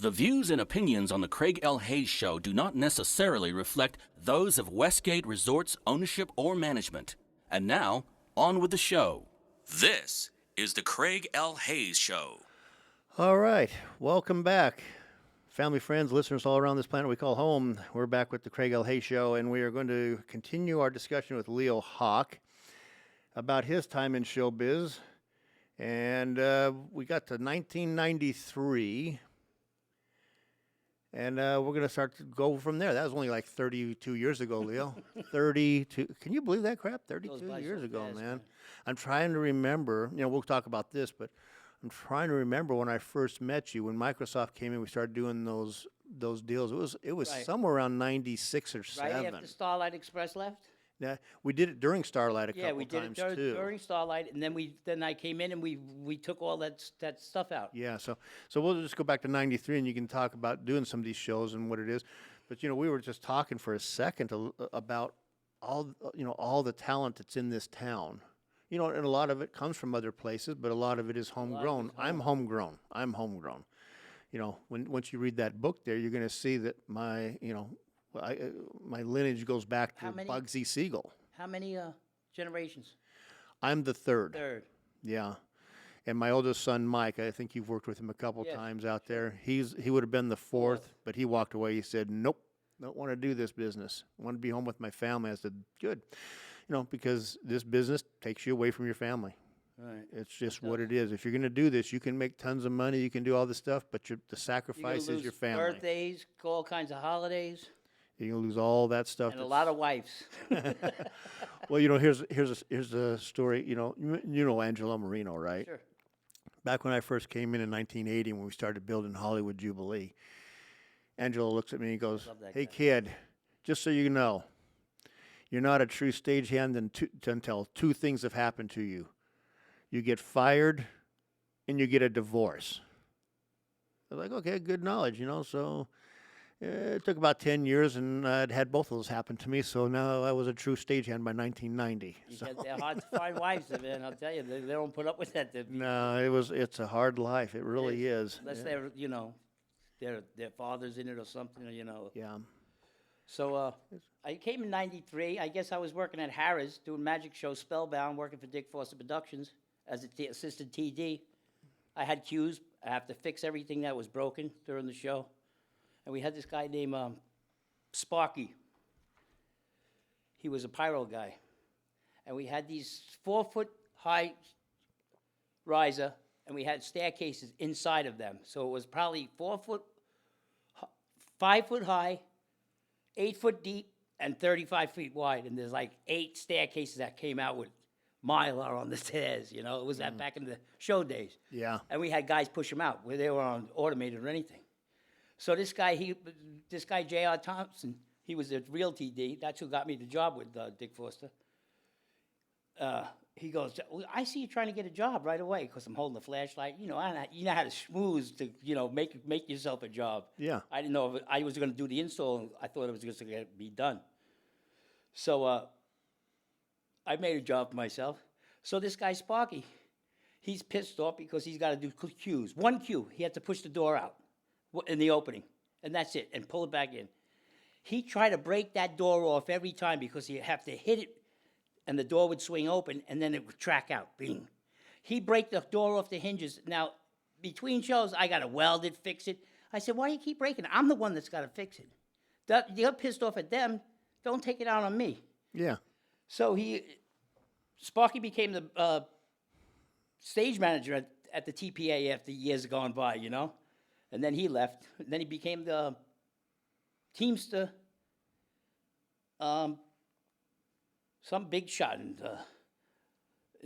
The views and opinions on the Craig L. Hayes Show do not necessarily reflect those of Westgate Resorts ownership or management. And now, on with the show. This is the Craig L. Hayes Show. All right, welcome back. Family, friends, listeners all around this planet we call home. We're back with the Craig L. Hayes Show, and we are going to continue our discussion with Leo Hauk about his time in showbiz. And we got to 1993. And we're going to start to go from there. That was only like 32 years ago, Leo. 32. Can you believe that crap? 32 years ago, man. I'm trying to remember. You know, we'll talk about this, but I'm trying to remember when I first met you. When Microsoft came in, we started doing those deals. It was Right. somewhere around 96 or 7. Right after Starlight Express left? Yeah, we did it during Starlight a Yeah, couple we did times it too. during Starlight, and then I came in and we took all that stuff out. Yeah, so we'll just go back to 93, and you can talk about doing some of these shows and what it is. But, you know, we were just talking for a second about all the talent that's in this town. You know, and a lot of it comes from other places, but a lot of it is homegrown. I'm homegrown. You know, once you read that book there, you're going to see that my lineage goes back to How many? Bugsy Siegel. How many generations? I'm the third. Third. Yeah. And my oldest son, Mike, I think you've worked with him a couple Yes, times out there. He would have been the fourth, but he walked away. He said, nope, don't want to do this business. I want to be home with my family. I said, good. You know, because this business takes you away from your family. Right. It's just what it is. If you're going to do this, you can make tons of money, you can do all this stuff, but the sacrifice is your family. Birthdays, all kinds of holidays, You're going to lose all that stuff. and a lot of wives. Well, you know, here's a story. You know Angelo Marino, right? Sure. Back when I first came in 1980, when we started building Hollywood Jubilee, Angelo looks at me and he goes, Love that hey, guy. kid, just so you know, you're not a true stagehand until two things have happened to you. You get fired and you get a divorce. I was like, okay, good knowledge, you know. So it took about 10 years, and I'd had both of those happen to me. So now I was a true stagehand by 1990. So. They're hard to find wives, man. I'll tell you, they don't put up with that. No, it's a hard life. It really is. Unless they're, their father's in it or something, Yeah. So I came in 93. I guess I was working at Harrah's doing magic show Spellbound, working for Dick Foster Productions as assistant TD. I had cues. I have to fix everything that was broken during the show. And we had this guy named Sparky. He was a pyro guy. And we had these 4-foot-high riser, and we had staircases inside of them. So it was probably 5 foot high, 8 foot deep, and 35 feet wide. And there's like 8 staircases that came out with Mylar on the stairs, It was that back in the show days. Yeah. And we had guys push them out where they were on automated or anything. So this guy, J.R. Thompson, he was a real TD. That's who got me the job with Dick Foster. He goes, well, I see you trying to get a job right away because I'm holding the flashlight. You know how to schmooze to, make yourself a job. Yeah. I didn't know if I was going to do the install. I thought it was just going to be done. So I made a job for myself. So this guy, Sparky, he's pissed off because he's got to do cues. One cue, he had to push the door out in the opening, and that's it, and pull it back in. He tried to break that door off every time because he'd have to hit it, and the door would swing open, and then it would track out, bing. He'd break the door off the hinges. Now, between shows, I got to weld it, fix it. I said, why do you keep breaking it? I'm the one that's got to fix it. You're pissed off at them. Don't take it out on me. Yeah. So Sparky became the stage manager at the TPA after years had gone by, And then he left. And then he became the Teamster, some big shot in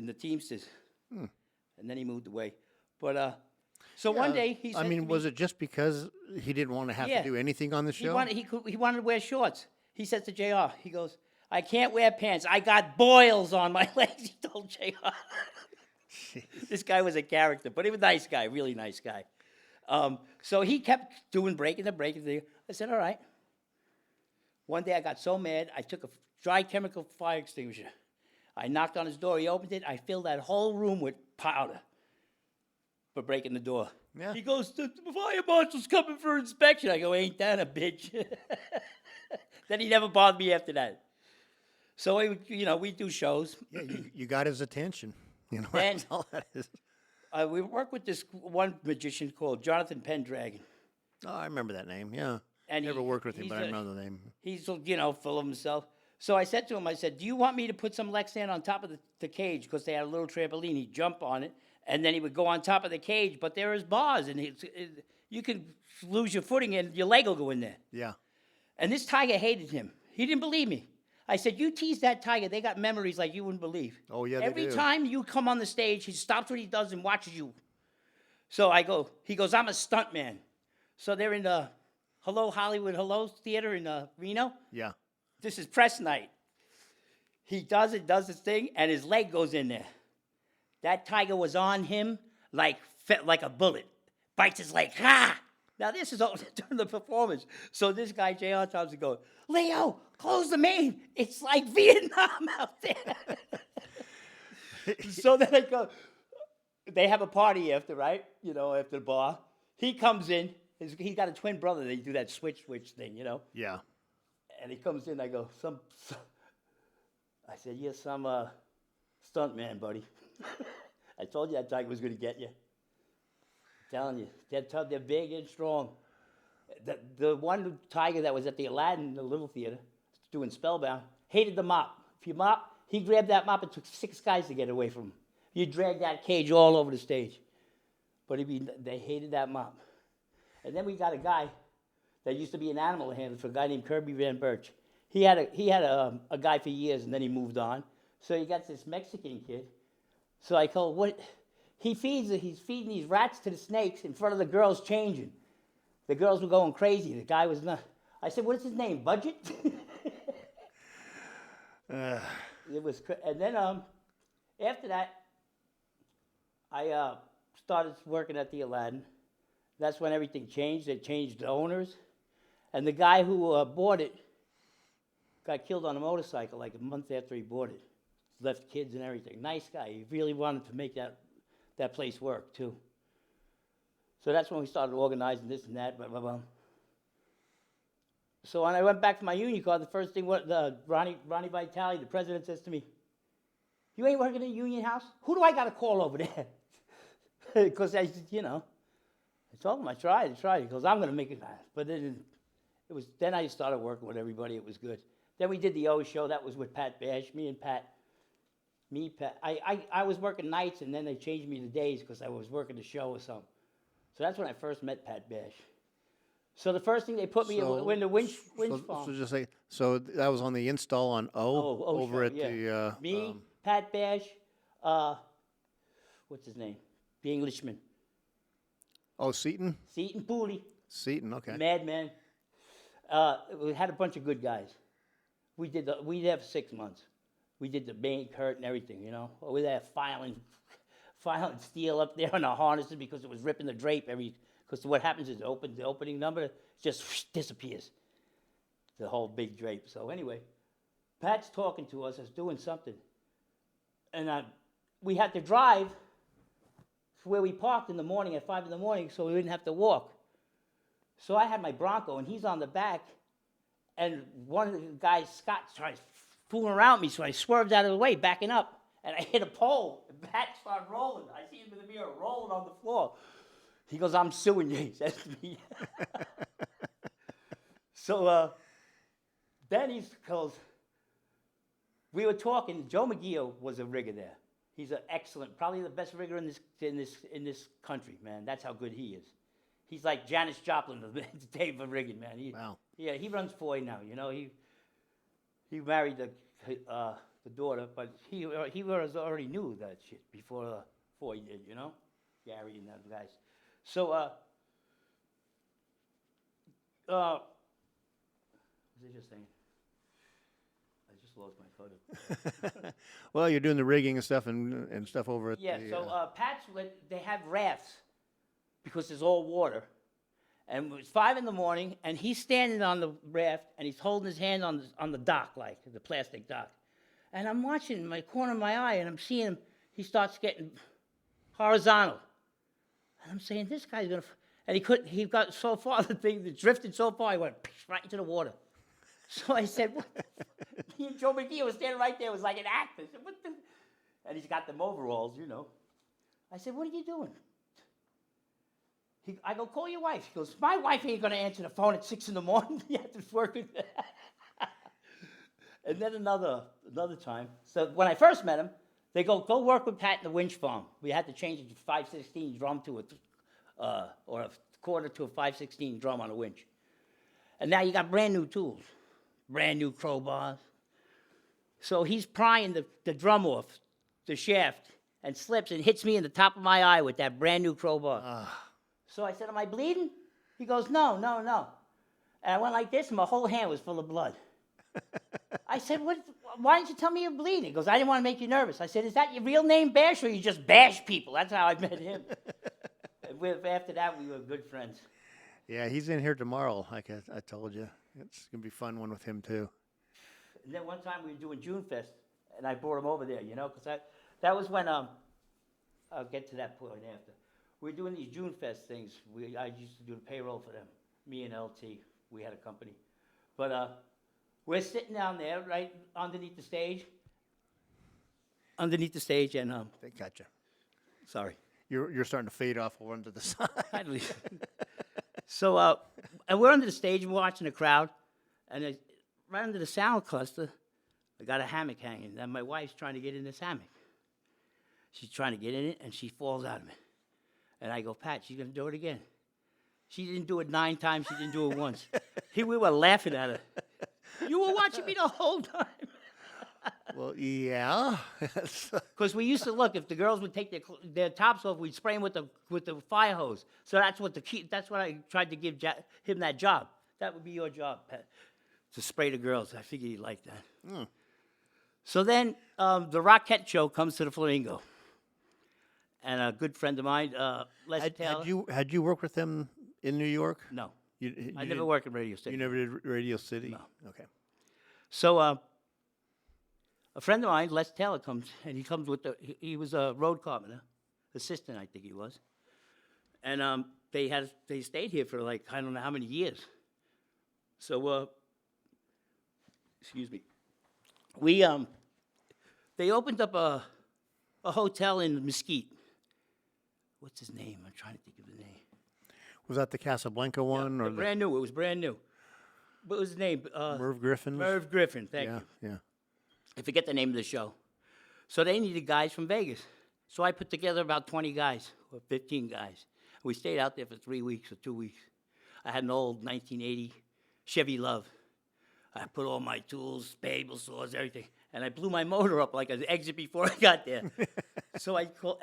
the Teamsters. And then he moved away. But so one day he said to me, was it just because he didn't want to have to do anything on the show? he wanted to wear shorts. He said to JR, he goes, I can't wear pants. I got boils on my legs, he told JR. This guy was a character, but he was a nice guy, really nice guy. So he kept breaking the. I said, all right. One day I got so mad, I took a dry chemical fire extinguisher. I knocked on his door, he opened it, I filled that whole room with powder. for breaking the door. Yeah. He goes, the fire marshal's coming for inspection. I go, ain't that a bitch? Then he never bothered me after that. So, we do shows. Yeah, you got his attention. You know, Then- that's all that is. We work with this one magician called Jonathan Pendragon. Oh, I remember that name. Yeah. And Never he- worked with him, he's but I a- remember the name. He's, full of himself. So I said to him, do you want me to put some Lexan on top of the cage? Because they had a little trampoline. He'd jump on it, and then he would go on top of the cage, but there is bars, and you can lose your footing, and your leg will go in there. Yeah. And this tiger hated him. He didn't believe me. I said, you tease that tiger. They got memories like you wouldn't believe. Oh, yeah, they Every do. time you come on the stage, he stops what he does and watches you. So he goes, I'm a stunt man. So they're in the Hello Hollywood Hello Theater in Reno. Yeah. This is press night. He does his thing, and his leg goes in there. That tiger was on him like a bullet. Bites his leg. Ah! Now, this is all during the performance. So this guy, J.R. Thompson, goes, Leo, close the main. It's like Vietnam out there. So then I go, they have a party after, right? After the bar. He comes in. He's got a twin brother. They do that switch thing, Yeah. And he comes in, I go, I said, you're some stunt man, buddy. I told you that tiger was going to get you. Telling you, they're big and strong. The one tiger that was at the Aladdin, the little theater, doing Spellbound, hated the mop. If you mop, he grabbed that mop. It took 6 guys to get away from him. You drag that cage all over the stage. But they hated that mop. And then we got a guy that used to be an animal handler for a guy named Kirby Van Birch. He had a guy for years, and then he moved on. So he got this Mexican kid. So I told what he's feeding these rats to the snakes in front of the girls changing. The girls were going crazy. The guy was not. I said, "What's his name? Budget?" It was, and then after that, I started working at the Aladdin. That's when everything changed. They changed the owners, and the guy who bought it got killed on a motorcycle like a month after he bought it. Left kids and everything. Nice guy. He really wanted to make that place work too. So that's when we started organizing this and that. Blah, blah, blah. So when I went back to my union card, the first thing Ronnie Vitale, the president, says to me, "You ain't working in a union house? Who do I got to call over there?" Because I told him I tried. Because I'm going to make it. But then then I started working with everybody. It was good. Then we did the O show. That was with Pat Bash. I was working nights, and then they changed me to days because I was working the show or something. So that's when I first met Pat Bash. So the first thing they put me in the winch farm. So just say, so that was on the install on O over show, at the me, Pat Bash, what's his name? The Englishman. Seaton? Seaton Pooley. Seaton, okay. Madman. We had a bunch of good guys. We did there for 6 months. We did the main curtain and everything, We had filing steel up there on the harnesses because it was ripping the drape because what happens is the opening number just disappears. The whole big drape. So anyway, Pat's talking to us, doing something. And we had to drive to where we parked in the morning at 5 in the morning so we didn't have to walk. So I had my Bronco, and he's on the back, and one of the guys, Scott, started fooling around me, so I swerved out of the way, backing up, and I hit a pole, and Pat started rolling. I see him in the mirror rolling on the floor. He goes, "I'm suing you," he says to me. So then he goes, we were talking, Joe McGee was a rigger there. He's an excellent, probably the best rigger in this country, man. That's how good he is. He's like Janis Joplin of the day for rigging, man. Wow. Yeah, he runs Foy now. He married the daughter, but he already knew that shit before Foy did, Gary and those guys. So what was I just saying? I just lost my photo. Well, you're doing the rigging and stuff and stuff over at the... So Pat's, they have rafts because there's all water. And it was 5 in the morning, and he's standing on the raft, and he's holding his hand on the dock, like the plastic dock. And I'm watching in my corner of my eye, and I'm seeing him. He starts getting horizontal. And I'm saying, this guy's gonna, and he got so far, the thing drifted so far, he went right into the water. So I said, what? Me and Joe McGee was standing right there, it was like an actor. I said, what the? And he's got them overalls, you know. I said, what are you doing? I go, call your wife. He goes, my wife ain't gonna answer the phone at 6 in the morning. You have to work with And then another time, so when I first met him, they go work with Pat in the winch farm. We had to change a 5/16 drum to or a quarter to a 5/16 drum on a winch. And now you got brand new tools, brand new crowbars. So he's prying the drum off, the shaft, and slips and hits me in the top of my eye with that brand new crowbar. So I said, am I bleeding? He goes, no. And I went like this, and my whole hand was full of blood. I said, why didn't you tell me you're bleeding? He goes, I didn't want to make you nervous. I said, is that your real name, Bash, or you just bash people? That's how I met him. And after that, we were good friends. Yeah, he's in here tomorrow, like I told you. It's going to be a fun one with him, too. And then one time we were doing June Fest, and I brought him over there, you know, because that was when, I'll get to that point after. We were doing these June Fest things. I used to do the payroll for them, me and LT. We had a company. But we're sitting down there, right underneath the stage. And They got you. Sorry. You're starting to fade off over into the side. So, and we're under the stage, we're watching the crowd, and right under the sound cluster, I got a hammock hanging. And my wife's trying to get in this hammock. She's trying to get in it, and she falls out of it. And I go, Pat, she's going to do it again. She didn't do it 9 times. She didn't do it once. We were laughing at her. You were watching me the whole time. Well, yeah. Because we used to look, if the girls would take their tops off, we'd spray them with the fire hose. So that's what I tried to give him that job. That would be your job, Pat, to spray the girls. I figured he'd like that. So then the Rockette show comes to the Flamingo. And a good friend of mine, Les Taylor. Had you worked with him in New York? No. You I never worked at Radio City. You never did Radio City? No. Okay. So a friend of mine, Les Taylor, comes, and he comes with he was a road carpenter, assistant, I think he was. And they stayed here for like, I don't know how many years. So, excuse me. They opened up a hotel in Mesquite. What's his name? I'm trying to think of the name. Was that the Casablanca one? Or brand new. It was brand new. What was his name? Merv Griffin? Merv Griffin, thank you. Yeah. I forget the name of the show. So they needed guys from Vegas. So I put together about 20 guys, or 15 guys. We stayed out there for 3 weeks or 2 weeks. I had an old 1980 Chevy Love. I put all my tools, table saws, everything. And I blew my motor up like an exit before I got there. So I called,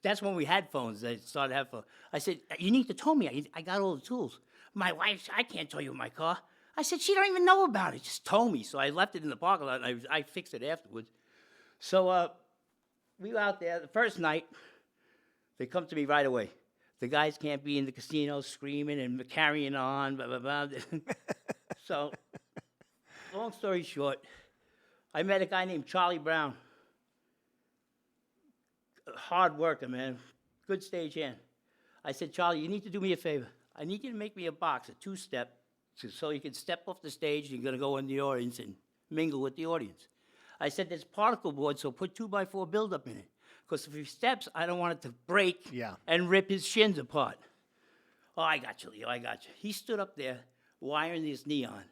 that's when we had phones. I started to have phones. I said, you need to tow me. I got all the tools. My wife, I can't tow you my car. I said, she don't even know about it. Just tow me. So I left it in the parking lot, and I fixed it afterwards. So we were out there. The first night, they come to me right away. The guys can't be in the casino screaming and carrying on, blah, blah, blah. So, long story short, I met a guy named Charlie Brown. Hard worker, man. Good stagehand. I said, Charlie, you need to do me a favor. I need you to make me a box, a 2-step, so you can step off the stage and you're going to go in the audience and mingle with the audience. I said, there's particle board, so put 2x4 buildup in it. Because if he steps, I don't want it to break and rip his shins apart. Oh, I got you, Leo, I got you. He stood up there wiring his neon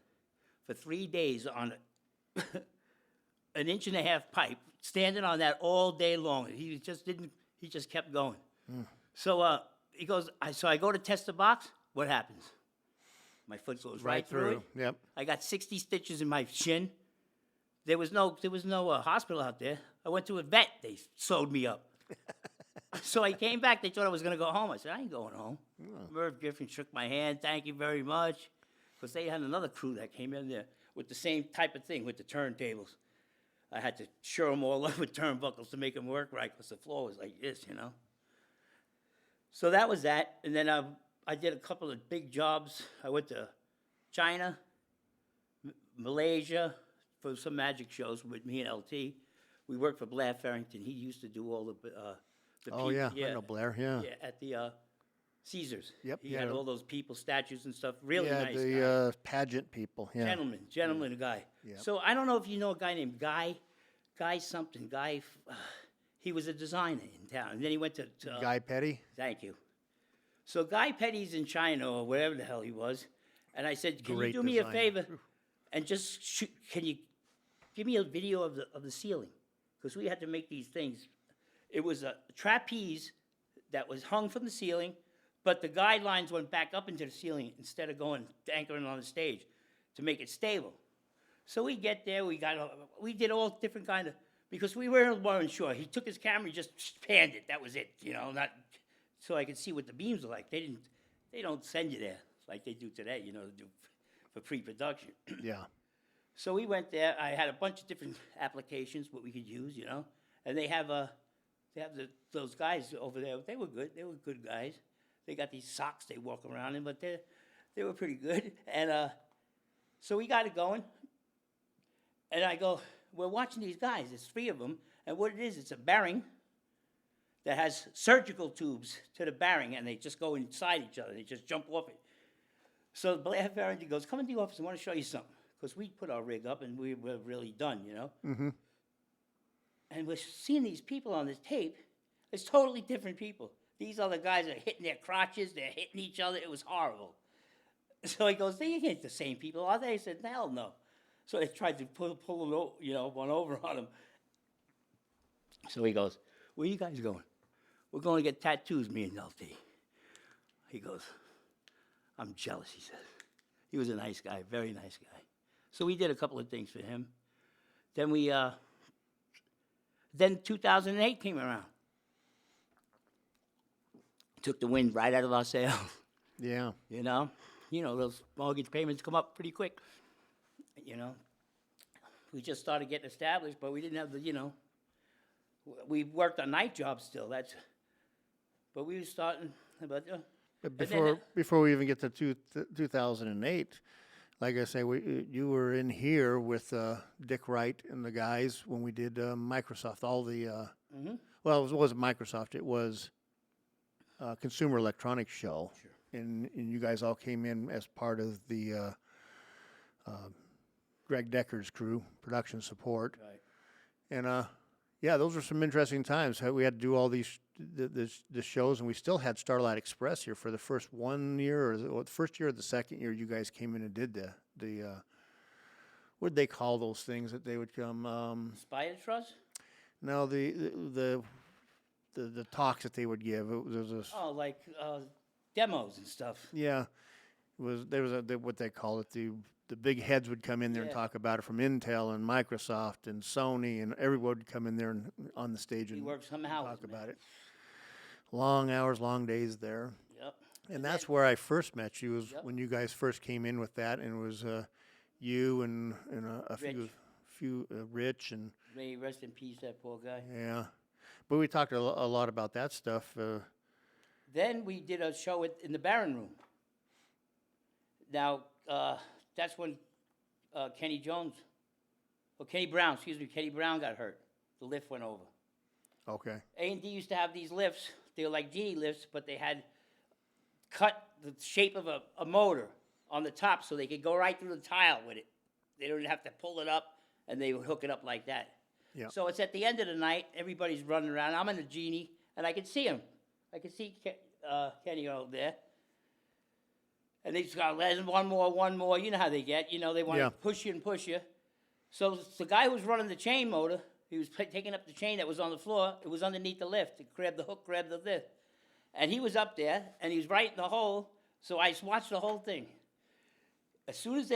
for 3 days on an 1.5-inch pipe, standing on that all day long. He just kept going. So he goes, so I go to test the box. What happens? My foot goes right through it. Yep. I got 60 stitches in my shin. There was no hospital out there. I went to a vet. They sewed me up. So I came back. They thought I was going to go home. I said, I ain't going home. Merv Griffin shook my hand. Thank you very much. Because they had another crew that came in there with the same type of thing, with the turntables. I had to shore them all up with turnbuckles to make them work right, because the floor was like this, you know. So that was that. And then I did a couple of big jobs. I went to China, Malaysia, for some magic shows with me and LT. We worked for Blair Farrington. He used to do all the The Oh, people- yeah. I know Blair. Yeah. Yeah, at the Caesars. Yep, He yeah. had all those people, statues and stuff. Really Yeah, nice the guy. pageant people. Yeah. Gentleman guy. Yep. So I don't know if you know a guy named Guy something. He was a designer in town, and then he went to Guy Petty. Thank you. So Guy Petty's in China or wherever the hell he was, and I said, "Can Great you do me a designer. favor and just shoot? Can you give me a video of the ceiling? Because we had to make these things. It was a trapeze that was hung from the ceiling, but the guidelines went back up into the ceiling instead of going anchoring on the stage to make it stable. So we get there, we did all different kind of, because we weren't sure. He took his camera, he just panned it. That was it, not so I could see what the beams were like. They don't send you there like they do today, to do for pre-production. Yeah. So we went there. I had a bunch of different applications what we could use, and they have those guys over there. They were good. They were good guys. They got these socks they walk around in, but they were pretty good. And so we got it going. And I go, we're watching these guys. There's 3 of them, and what it is, it's a bearing that has surgical tubes to the bearing, and they just go inside each other. They just jump off it. So Blair Farrington goes, come into the office. I want to show you something. Because we put our rig up, and we were really done, Mm-hmm. And we're seeing these people on this tape. It's totally different people. These other guys are hitting their crotches. They're hitting each other. It was horrible. So he goes, they ain't the same people, are they? I said, hell no. So they tried to pull one over on him. So he goes, where you guys going? We're going to get tattoos, me and LT. He goes, I'm jealous, he says. He was a nice guy, very nice guy. So we did a couple of things for him. Then 2008 came around. Took the wind right out of our sails. Yeah. Those mortgage payments come up pretty quick. We just started getting established, but we didn't have we worked on night jobs still. But we were starting. But before we even get to 2008, like I say, you were in here with Dick Wright and the guys when we did Microsoft. All the well, it wasn't Microsoft. It was Consumer Electronics Show, Sure. and you guys all came in as part of the Greg Decker's crew, production support. Right. And yeah, those were some interesting times. We had to do all the shows, and we still had Starlight Express here for the first 1 year, or the first year or the second year. You guys came in and did the what'd they call those things that they would come? Spider Trust? No, the talks that they would give. There was like demos and stuff. yeah, there was what they call it, the big heads would come in there and Yeah. talk about it, from Intel and Microsoft and Sony, and everyone would come in there and on the stage We and worked some hours, talk about man. it. Long hours, long days there. Yep. And that's where I first met you, was Yep. when you guys first came in with that, and it was you and a few Rich, and May he rest in peace, that poor guy. yeah. But we talked a lot about that stuff. Then we did a show in the Barron Room. Now, that's when Kenny Brown got hurt. The lift went over. Okay. A&D used to have these lifts. They were like genie lifts, but they had cut the shape of a motor on the top so they could go right through the tile with it. They didn't have to pull it up, and they would hook it up like that. Yeah. So it's at the end of the night. Everybody's running around. I'm in a genie, and I can see him. I can see Kenny over there. And they just got one more. You know how they get. They want Yeah. to push you and push you. So the guy who was running the chain motor, he was taking up the chain that was on the floor. It was underneath the lift. It grabbed the hook, grabbed the lift. And he was up there, and he was right in the hole. So I just watched the whole thing. As soon as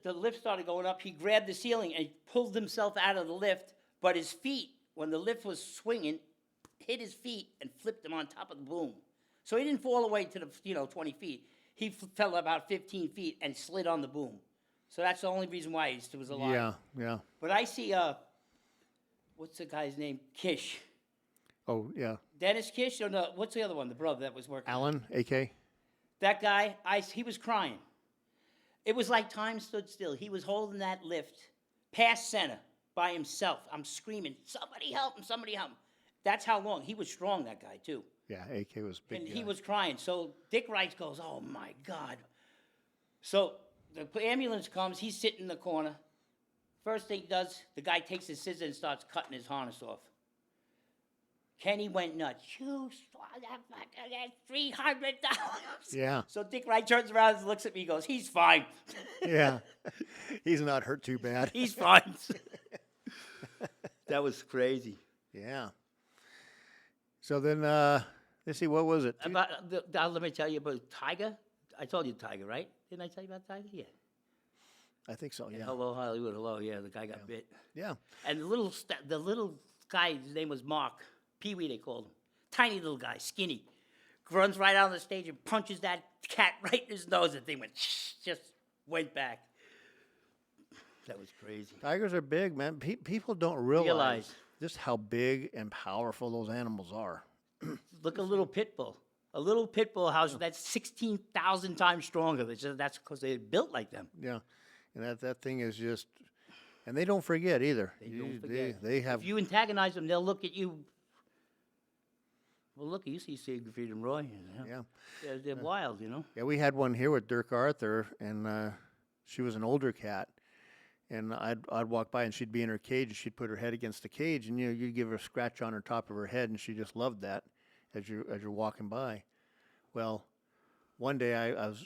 the lift started going up, he grabbed the ceiling and he pulled himself out of the lift. But his feet, when the lift was swinging, hit his feet and flipped him on top of the boom. So he didn't fall away to the 20 feet. He fell about 15 feet and slid on the boom. So that's the only reason why he still was alive. Yeah, yeah. But I see, what's the guy's name? Kish. Oh, yeah. Dennis Kish? Or no, what's the other one? The brother that was working. Alan, AK? That guy, he was crying. It was like time stood still. He was holding that lift past center by himself. I'm screaming, somebody help him, somebody help him. That's how long. He was strong, that guy, too. Yeah, AK was big. And guy. he was crying. So Dick Wright goes, oh, my God. So the ambulance comes. He's sitting in the corner. First thing he does, the guy takes his scissors and starts cutting his harness off. Kenny went nuts. You swallowed that fucking $300. Yeah. So Dick Wright turns around and looks at me and goes, he's fine. Yeah. He's not hurt too bad. He's fine. That was crazy. Yeah. So then, let's see, what was it? Let me tell you about Tiger. I told you Tiger, right? Didn't I tell you about Tiger? Yeah. I think so, yeah. Hello, Hollywood. Hello. Yeah, the guy got bit. Yeah. And the little guy, his name was Mark. Pee-wee, they called him. Tiny little guy, skinny. Runs right out on the stage and punches that cat right in his nose. The thing went, just went back. That was crazy. Tigers are big, man. People don't realize just how big and powerful those animals are. Look, a little pit bull. A little pit bull house that's 16,000 times stronger. That's because they're built like them. Yeah. And that thing is just, and they don't forget either. They don't forget. They have. If you antagonize them, they'll look at you. Well, look, you see Siegfried and Roy. Yeah. They're wild, you know. Yeah, we had one here with Dirk Arthur, and she was an older cat. And I'd walk by, and she'd be in her cage, and she'd put her head against the cage, and you'd give her a scratch on her top of her head, and she just loved that as you're walking by. Well, one day I was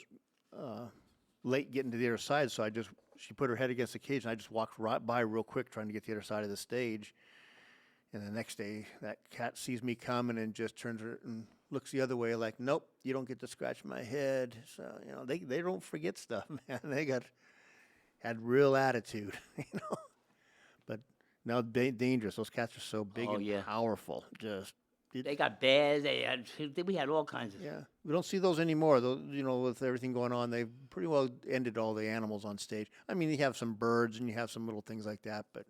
late getting to the other side, so she put her head against the cage, and I just walked right by real quick trying to get to the other side of the stage. And the next day, that cat sees me coming and just turns her and looks the other way like, nope, you don't get to scratch my head. So, they don't forget stuff, man. They had real attitude, But now dangerous. Those cats are so big and powerful. They got bears. We had all kinds of. Yeah, we don't see those anymore. Those, with everything going on, they've pretty well ended all the animals on stage. I mean, you have some birds and you have some little things like that, but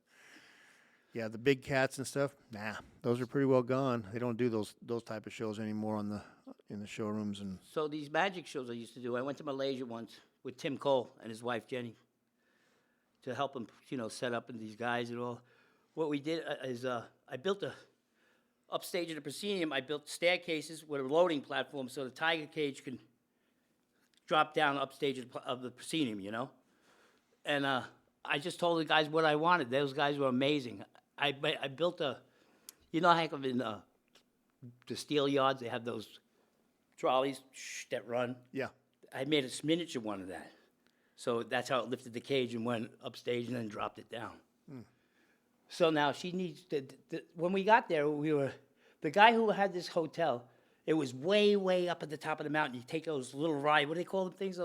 yeah, the big cats and stuff. Nah, those are pretty well gone. They don't do those type of shows anymore in the showrooms and. So these magic shows I used to do. I went to Malaysia once with Tim Cole and his wife Jenny to help him, set up and these guys and all. What we did is I built upstage in the proscenium. I built staircases with a loading platform so the tiger cage can drop down upstage of the proscenium, And I just told the guys what I wanted. Those guys were amazing. I built how come in the steel yards they have those trolleys that run? Yeah. I made a miniature one of that. So that's how it lifted the cage and went upstage and then dropped it down. So now she needs when we got there, the guy who had this hotel, it was way, way up at the top of the mountain. You take those little ride, what do they call them things?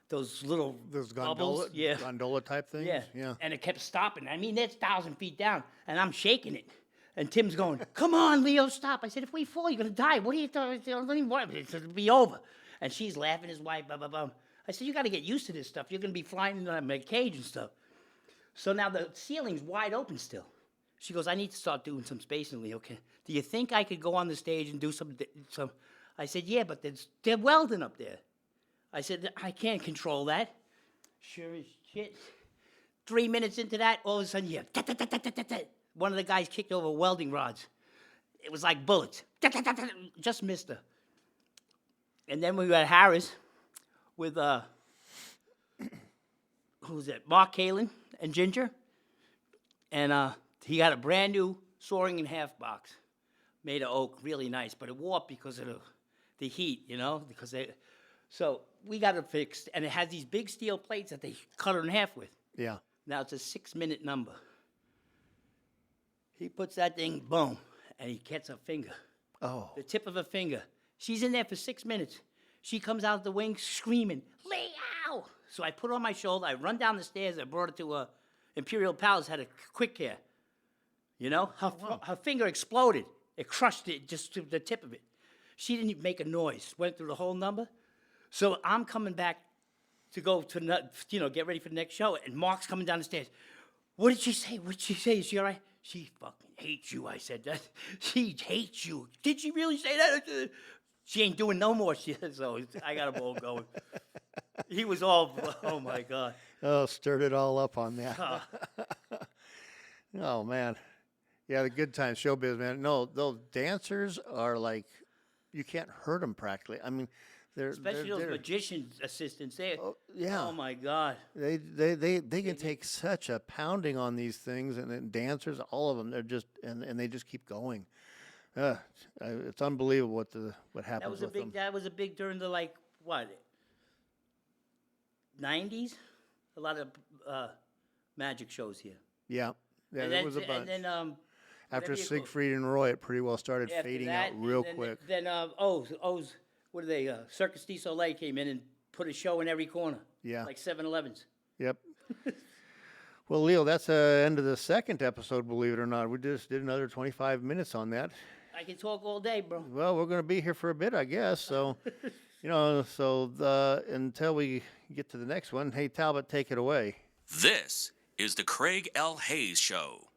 Those little gondola, yeah. Gondola type things? Yeah. And it kept stopping. I mean, that's 1,000 feet down, and I'm shaking it. And Tim's going, come on, Leo, stop. I said, if we fall, you're going to die. What are you doing? It'll be over. And she's laughing, his wife, blah, blah, blah. I said, you got to get used to this stuff. You're going to be flying in a cage and stuff. So now the ceiling's wide open still. She goes, I need to start doing some spacing, Leo. Do you think I could go on the stage and do some? I said, yeah, but they're welding up there. I said, I can't control that. Sure as shit. 3 minutes into that, all of a sudden, one of the guys kicked over welding rods. It was like bullets. Just missed her. And then we were at Harris with, who was that? Mark Kalin and Ginger. And he got a brand new soaring in half box made of oak, really nice, but it warped because of the heat, So we got it fixed, and it has these big steel plates that they cut it in half with. Yeah. Now it's a 6-minute number. He puts that thing, boom, and he gets a finger. Oh. The tip of a finger. She's in there for 6 minutes. She comes out the wing screaming, Leo! So I put her on my shoulder. I run down the stairs. I brought her to Imperial Palace, had a quick care. Her finger exploded. It crushed it just to the tip of it. She didn't even make a noise. Went through the whole number. So I'm coming back to go to, get ready for the next show. And Mark's coming down the stairs. What did she say? What did she say? Is she all right? She fucking hates you. I said that. She hates you. Did she really say that? She ain't doing no more shit. So I got them all going. He was all, oh my God. Oh, stirred it all up on that. Oh, man. Yeah, the good times, showbiz, man. No, those dancers are like, you can't hurt them practically. I mean, Especially those magician assistants. yeah. Oh my God. They can take such a pounding on these things, and then dancers, all of them, they're just and they just keep going. It's unbelievable what happens with them. That was a big during the what 90s. A lot of magic shows here. Yeah, And there then, was a bunch. And then After whatever you Siegfried and Roy, it pretty well started after fading that, out real and quick. Then what are they? Circus du Soleil came in and put a show in every corner. Yeah. Like 7-Elevens. Yep. Well, Leo, that's the end of the second episode, believe it or not. We just did another 25 minutes on that. I can talk all day, bro. Well, we're going to be here for a bit, I guess. So, until we get to the next one, hey, Talbot, take it away. This is the Craig L. Hayes Show.